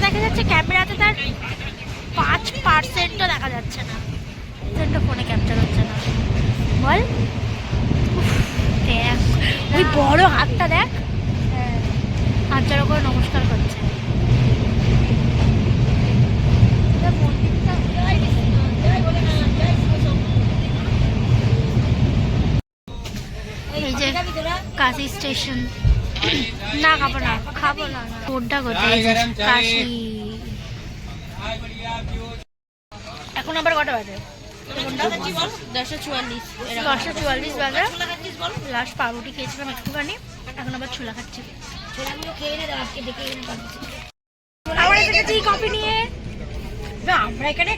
দেখা যাচ্ছে, ক্যামেরাতে তার 5%ও দেখা যাচ্ছে না, ফোনে ক্যাপচার হচ্ছে না। বল, দেখ ওই বড় হাতটা, দেখ হাতটার ওপরে নমস্কার করছে। এই যে কাশি স্টেশন। না খাবো না, খাবো না, কোনটা কোথায় কাশি। এখন আবার কটা বাজে? 10:44 বাজে। লাস্ট পাউরুটি খেয়েছিলাম একটুখানি, এখন আবার ছোলা খাচ্ছি। আমরা এসেছি কফি নিয়ে। আমরা এখানে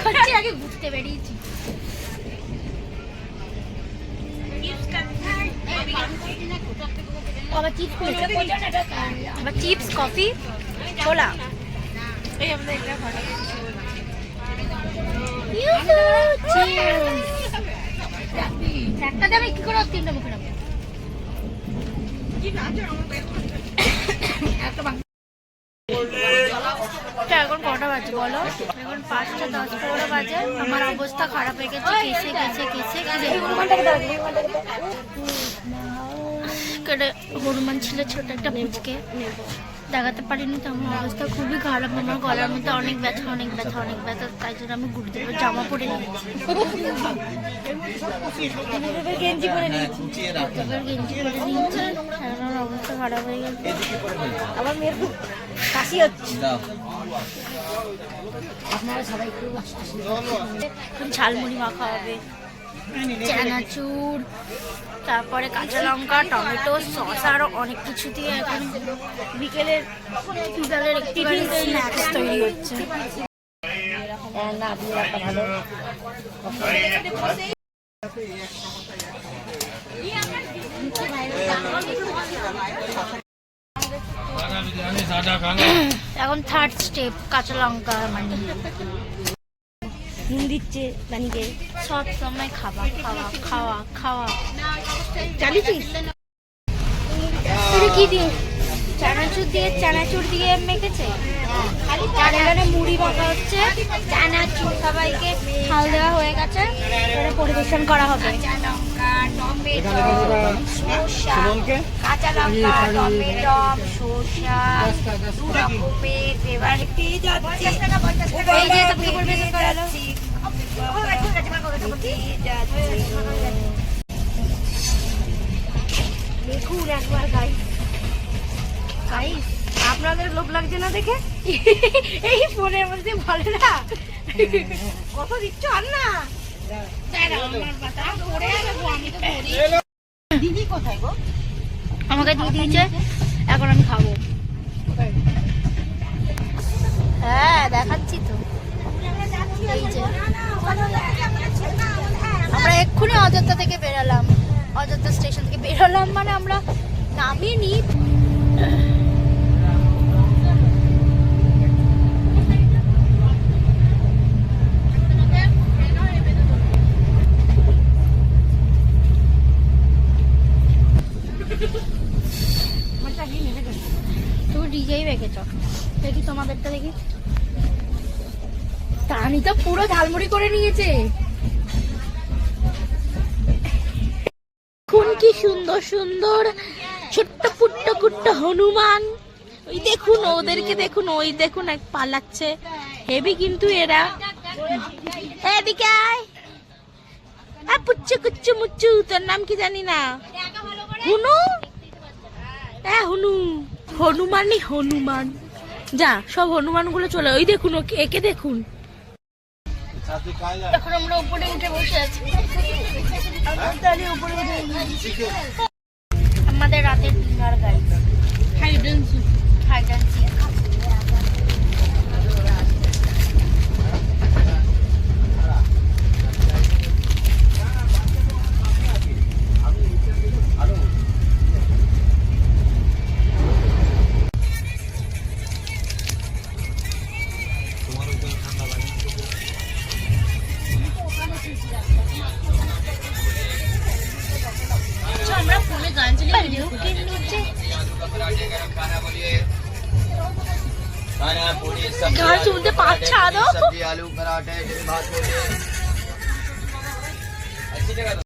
খাচ্ছি, আগে ঘুরতে বেরিয়েছি। আবার চিপস, কফি, ছোলা। একটা দামে কি করে 3টা মুখে রাখবো? এখন কটা বাজে বলো? এখন 5:10 বাজে। আমার অবস্থা খারাপ হয়ে গেছে, কেটে হনুমান ছিল ছোট একটা পুচকে, দেখাতে পারিনি তো। আমার অবস্থা খুবই খারাপ, আমার গলার মধ্যে অনেক ব্যথা, তাই জন্য আমি গুরুদেবের জামা পরে নিয়েছি, গেঞ্জি পরে নিয়েছি। আমার অবস্থা খারাপ হয়ে গেছে। আমার মেয়ের খুব কাশি হচ্ছে। আপনারা সবাই একটু ঝালমুড়ি মাখা হবে, চানাচুর, তারপরে কাঁচা লঙ্কা, টমেটো, সস, আরো অনেক কিছু দিয়ে এখন বিকেলের একটুখানি স্ন্যাক্স তৈরি হচ্ছে। এখন 3rd স্টেপ, কাঁচা লঙ্কা মানে নুন দিচ্ছে নানিকে। সব সময় খাওয়া জানিস কি দিয়ে? চানাচুর দিয়ে মেখেছে। এখানে মুড়ি মাখা হচ্ছে, চানাচুর সবাইকে খাওয়া দেওয়া হয়ে গেছে, এখানে পরিবেশন করা হবে। কাঁচা লঙ্কা, টমেটো, শসা, দু রকমের ফ্লেভার পেয়ে যাচ্ছে। এই যে সবকে পরিবেশন করা হলো। দেখুন একবার গাইস, আপনাদের লোভ লাগছে না দেখে? এই ফোনের মধ্যে বলে না কত দিচ্ছ, আর না দিদি কোথায় গো? আমাকে দিয়ে দিয়েছে, এখন আমি খাবো। হ্যাঁ দেখাচ্ছি তো। আমরা এক্ষুনি অযোধ্যা থেকে বেরোলাম, অযোধ্যা স্টেশন থেকে বেরোলাম, মানে আমরা নামিনি। তুমি ডিজেই রেখেছ, দেখি তোমাদেরটা দেখি। তানি তো পুরো ঝালমুড়ি করে নিয়েছে। কোন কি সুন্দর সুন্দর ছোট্ট পুট্ট হনুমান। ওই দেখুন ওদেরকে, দেখুন ওই দেখুন এক পালাচ্ছে, হেভি কিন্তু এরা। এদিকে আয়, পুচ্ছু কুচ্ছু মুচ্ছু, তোর নাম কি জানি না? হুনু, হনুমানই হনুমান। যা, সব হনুমান গুলো চলে। ওই দেখুন একে দেখুন। এখন আমরা উপরে উঠে বসে আছি, আমাদের রাতের dinner guide. Hide and seek. আমরা ফোনে গান চালিয়ে ভিডিও खाना पूरी सब्जी गाना सुनते पाँच छा दो। सब्जी आलू पराठे भात अच्छी जगह